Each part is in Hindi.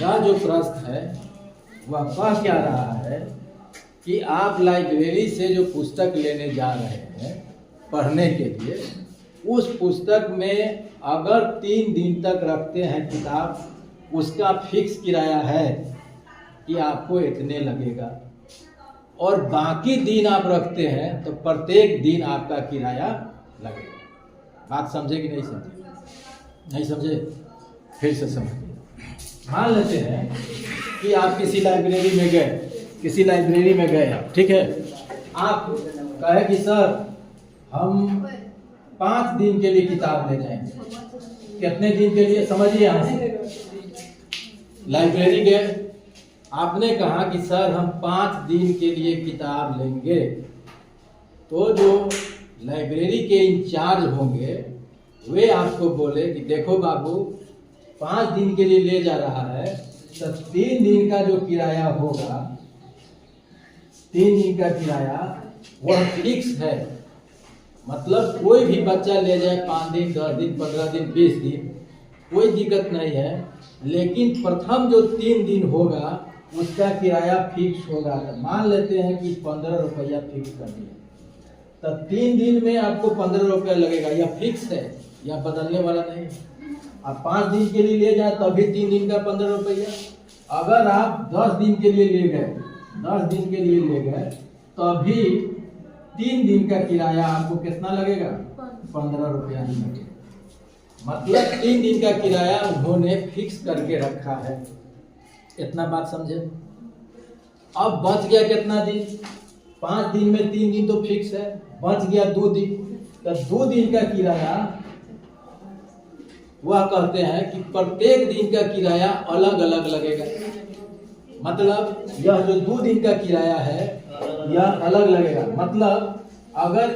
यह जो प्रश्न है वह कह क्या रहा है कि आप लाइब्रेरी से जो पुस्तक लेने जा रहे हैं पढ़ने के लिए, उस पुस्तक में अगर 3 दिन तक रखते हैं किताब, उसका फिक्स किराया है कि आपको इतने लगेगा, और बाकी दिन आप रखते हैं तो प्रत्येक दिन आपका किराया लगेगा। बात समझे कि नहीं समझे? नहीं समझे? फिर से समझिए। मान लेते हैं कि आप किसी लाइब्रेरी में गए आप, ठीक है। आप कहे कि सर हम 5 दिन के लिए किताब ले जाएंगे। कितने दिन के लिए? समझिए, यहाँ से लाइब्रेरी गए, आपने कहा कि सर हम 5 दिन के लिए किताब लेंगे, तो जो लाइब्रेरी के इंचार्ज होंगे वे आपको बोले कि देखो बाबू, 5 दिन के लिए ले जा रहा है तो 3 दिन का जो किराया होगा, 3 दिन का किराया वह फिक्स है। मतलब कोई भी बच्चा ले जाए 5 दिन, 10 दिन, 15 दिन, 20 दिन, कोई दिक्कत नहीं है, लेकिन प्रथम जो 3 दिन होगा उसका किराया फिक्स होगा। मान लेते हैं कि 15 रुपया फिक्स कर दिया, तो 3 दिन में आपको 15 रुपया लगेगा। यह फिक्स है, यह बदलने वाला नहीं। आप 5 दिन के लिए ले जाए तभी 3 दिन का 15 रुपया। अगर आप 10 दिन के लिए ले गए, 10 दिन के लिए ले गए, तभी 3 दिन का किराया आपको कितना लगेगा? 15 रुपया ही लगेगा। मतलब 3 दिन का किराया उन्होंने फिक्स करके रखा है। इतना बात समझे? अब बच गया कितना दिन? 5 दिन में 3 दिन तो फिक्स है, बच गया 2 दिन। तो 2 दिन का किराया वह कहते हैं कि प्रत्येक दिन का किराया अलग अलग लगेगा। मतलब यह जो 2 दिन का किराया है यह अलग लगेगा। मतलब अगर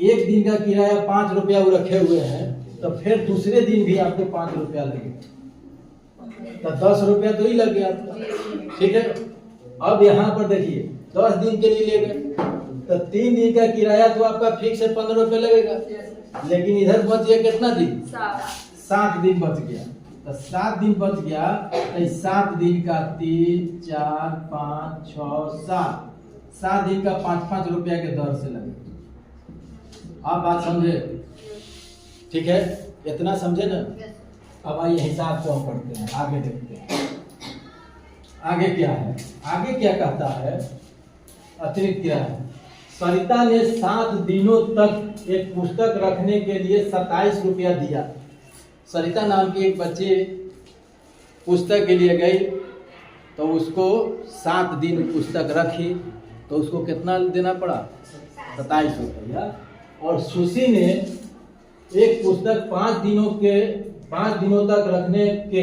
एक दिन का किराया 5 रुपया वो रखे हुए हैं, तो फिर दूसरे दिन भी आपको 5 रुपया लगेगा, तो 10 रुपया तो ही लग गया, ठीक है। अब यहाँ पर देखिए, 10 दिन के लिए ले गए तो 3 दिन का किराया तो आपका फिक्स है, 15 रुपया लगेगा, लेकिन इधर बच गया कितना दिन? 7 दिन बच गया। तो 7 दिन बच गया, तो 7 दिन का 3, 4, 5, 6, 7 दिन का 5-5 रुपया के दर से लगेगा। आप बात समझे? ठीक है, इतना समझे ना? अब आइए हिसाब को हम पढ़ते हैं, आगे देखते हैं आगे क्या है। आगे क्या कहता है? अतिरिक्त क्या है? सरिता ने 7 दिनों तक एक पुस्तक रखने के लिए 27 रुपया दिया। सरिता नाम की एक बच्ची पुस्तक के लिए गई, तो उसको 7 दिन पुस्तक रखी, तो उसको कितना देना पड़ा? 27 रुपया। और सुशी ने एक पुस्तक 5 दिनों तक रखने के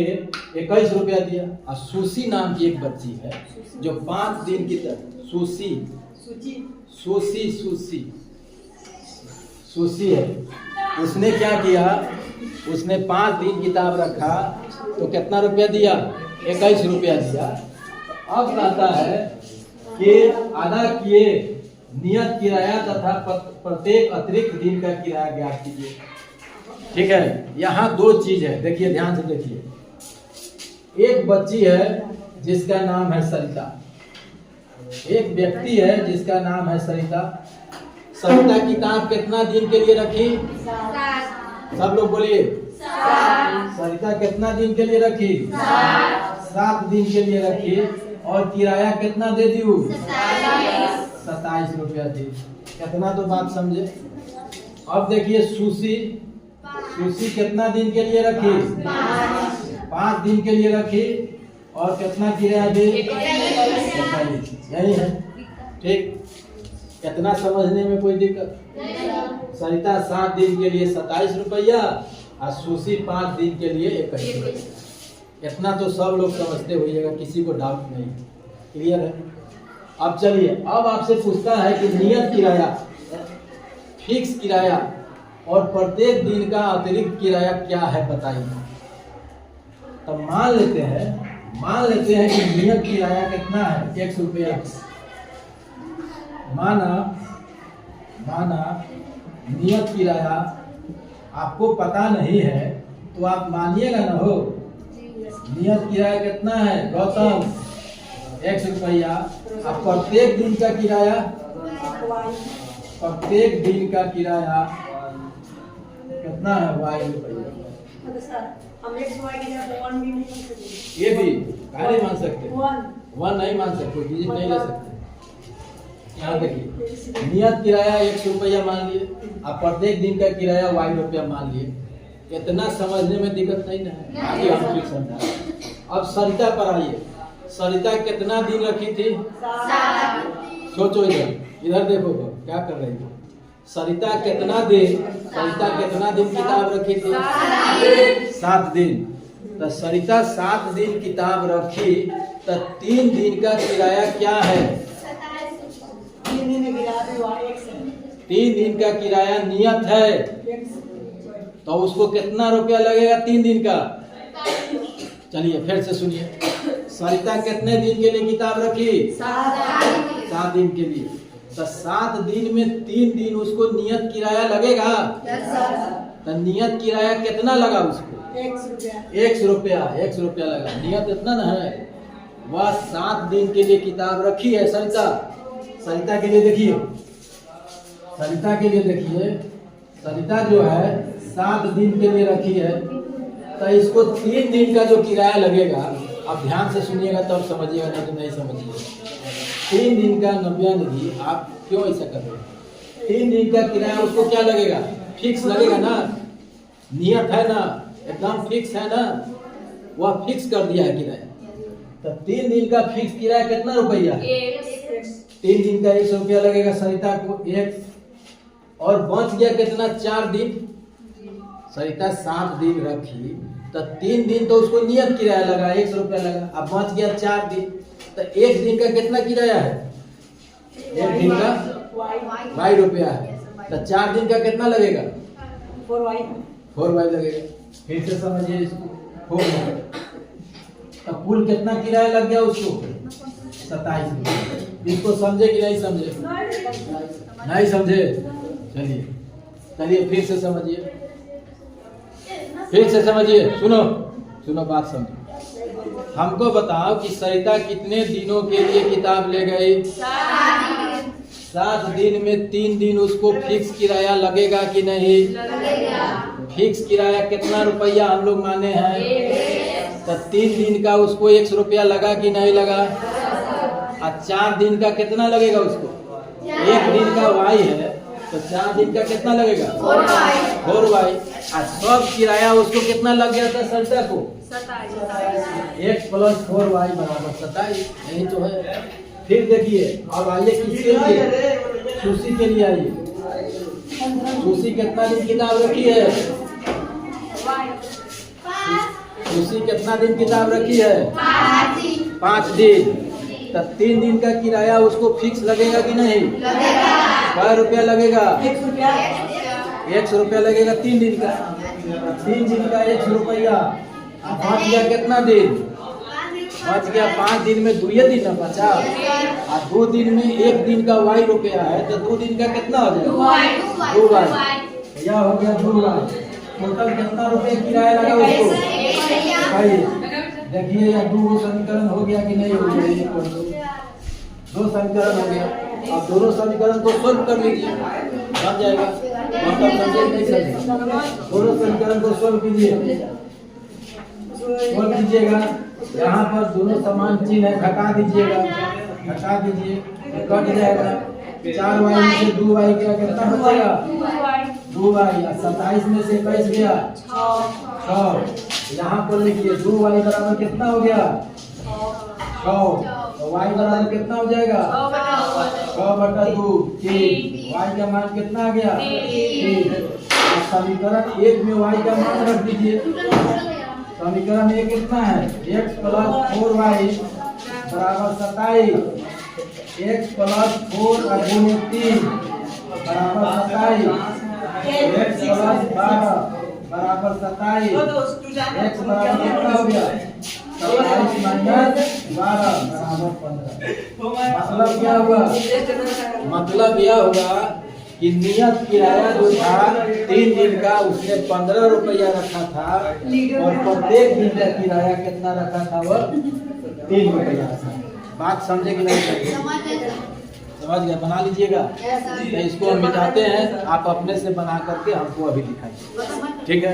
21 रुपया दिया। और सुशी नाम की एक बच्ची है जो 5 दिन की तरह सुशी है, उसने क्या किया? उसने 5 दिन किताब रखा, तो कितना रुपया दिया? 21 रुपया दिया। अब कहता है कि अदा किए नियत किराया तथा प्रत्येक अतिरिक्त दिन का किराया ज्ञात कीजिए। ठीक है, यहाँ 2 चीज है, देखिए ध्यान से देखिए। एक बच्ची है जिसका नाम है सरिता, एक व्यक्ति है जिसका नाम है सरिता। सरिता किताब कितना दिन के लिए रखी? 7। सब लोग बोलिए। सरिता कितना दिन के लिए रखी? 7 दिन के लिए रखी। और किराया कितना दे दी? 27 रुपया दी। कितना तो बात समझे? अब देखिए सुशी कितना दिन के लिए रखी? 5 दिन के लिए रखी। और कितना किराया दी? 21। यही है, ठीक। कितना समझने में कोई दिक्कत? सरिता 7 दिन के लिए 27 रुपया और सुशी 5 दिन के लिए 21 रुपया। इतना तो सब लोग समझते होइएगा, किसी को डाउट नहीं। क्लियर है? अब चलिए, अब आपसे पूछता है कि नियत किराया, फिक्स किराया और प्रत्येक दिन का अतिरिक्त किराया क्या है, बताइए। तो मान लेते हैं कि नियत किराया कितना है? 1 रुपया। माना नियत किराया आपको पता नहीं है, तो आप मानिएगा ना हो नियत किराया कितना है गौतम? 1 रुपया। अब प्रत्येक दिन का किराया, प्रत्येक दिन का किराया कितना है? Y रुपया। ये भी नहीं मान सकते, 1 नहीं मान सकते, डिजिट नहीं ले सकते। यहाँ देखिए, नियत किराया 1 रुपया मान लिए, अब प्रत्येक दिन का किराया Y रुपया मान लिए। इतना समझने में दिक्कत नहीं ना है, आगे हम फिर समझा। अब सरिता पर आइए। सरिता कितना दिन रखी थी? सोचो, इधर देखो क्या कर रही है सरिता। कितना दिन किताब रखी थी? 7 दिन। तो सरिता 7 दिन किताब रखी, तो 3 दिन का किराया क्या है? 3 दिन का किराया नियत है, तो उसको कितना रुपया लगेगा 3 दिन का? चलिए फिर से सुनिए। सरिता कितने दिन के लिए किताब रखी? 7 दिन के लिए। तो 7 दिन में 3 दिन उसको नियत किराया लगेगा। तो नियत किराया कितना लगा उसको? 1 रुपया। 1 रुपया लगा। नियत इतना ना है। वह 7 दिन के लिए किताब रखी है सरिता। सरिता के लिए देखिए, सरिता के लिए देखिए, सरिता जो है 7 दिन के लिए रखी है, तो इसको 3 दिन का जो किराया लगेगा, आप ध्यान से सुनिएगा तब समझिएगा, नहीं तो नहीं समझिएगा। 3 दिन का नव्या निधि, आप क्यों ऐसा कर रहे हैं? 3 दिन का किराया उसको क्या लगेगा? फिक्स लगेगा ना, नियत है ना, एकदम फिक्स है ना, वह फिक्स कर दिया है किराया। तो 3 दिन का फिक्स किराया कितना रुपया? 3 दिन का 100 रुपया लगेगा सरिता को। 1 और बच गया कितना? 4 दिन। सरिता 7 दिन रखी, तो 3 दिन तो उसको नियत किराया लगा, 100 रुपया लगा। अब बच गया 4 दिन, तो 1 दिन का कितना किराया है? 1 दिन का Y रुपया है। तो 4 दिन का कितना लगेगा? 4Y लगेगा। फिर से समझिए इसको। 4Y। तो कुल कितना किराया लग गया उसको? 27 रुपया। इसको समझे कि नहीं समझे? नहीं समझे? चलिए चलिए फिर से समझिए, फिर से समझिए। सुनो बात समझो। हमको बताओ कि सरिता कितने दिनों के लिए किताब ले गई? 7 दिन में 3 दिन उसको फिक्स किराया लगेगा कि नहीं? फिक्स किराया कितना रुपया हम लोग माने हैं? तो 3 दिन का उसको 100 रुपया लगा कि नहीं लगा? और 4 दिन का कितना लगेगा उसको? 1 दिन का Y है, तो 4 दिन का कितना लगेगा? 4Y। और सब किराया उसको कितना लग गया था सरिता को? 1 + 4Y = 27। यही तो है। फिर देखिए, अब आइए किसके लिए? सुशी के लिए आइए। सुशी कितना दिन किताब रखी है? सुशी कितना दिन किताब रखी है? 5 दिन। तो 3 दिन का किराया उसको फिक्स लगेगा कि नहीं? क्या रुपया लगेगा? 100 रुपया लगेगा 3 दिन का। 3 दिन का 100 रुपया। बच गया कितना दिन? बच गया 5 दिन में 2 दिन ना बचा, और 2 दिन में 1 दिन का Y रुपया है, तो 2 दिन का कितना हो जाएगा? 2Y। यह हो गया 2Y। टोटल कितना रुपये किराया लगा उसको? भाई देखिए, यह 2 समीकरण हो गया कि नहीं हो गया? 2 समीकरण हो गया। अब दोनों समीकरण को सोल्व कर लीजिए, बन जाएगा। मतलब समझे नहीं समझे? दोनों समीकरण को सोल्व कीजिए, सोल्व कीजिएगा। यहाँ पर दोनों समान चिन्ह है, घटा दीजिएगा, घटा दीजिए, कट जाएगा। 4Y में से 2Y क्या कितना बचेगा? 2Y। 27 में से 21 गया 6। यहाँ पर लिखिए 2Y बराबर कितना हो गया? 6। तो Y बराबर कितना हो जाएगा? 6/2 3। Y का मान कितना आ गया? 3। समीकरण 1 में Y का मान रख दीजिए। समीकरण 1 कितना है? x + 4y = 27। x + 4 × 3 = 27। x + 12 = 27। x बराबर कितना हो गया? 27 - 12 = 15। मतलब क्या हुआ? मतलब यह हुआ कि नियत किराया जो था 3 दिन का उसने 15 रुपया रखा था और प्रत्येक दिन का किराया कितना रखा था वह 3 रुपया रखा। बात समझे कि नहीं? समझ गया? बना लीजिएगा। तो इसको हम मिटाते हैं, आप अपने से बना करके हमको अभी दिखाइए। ठीक है?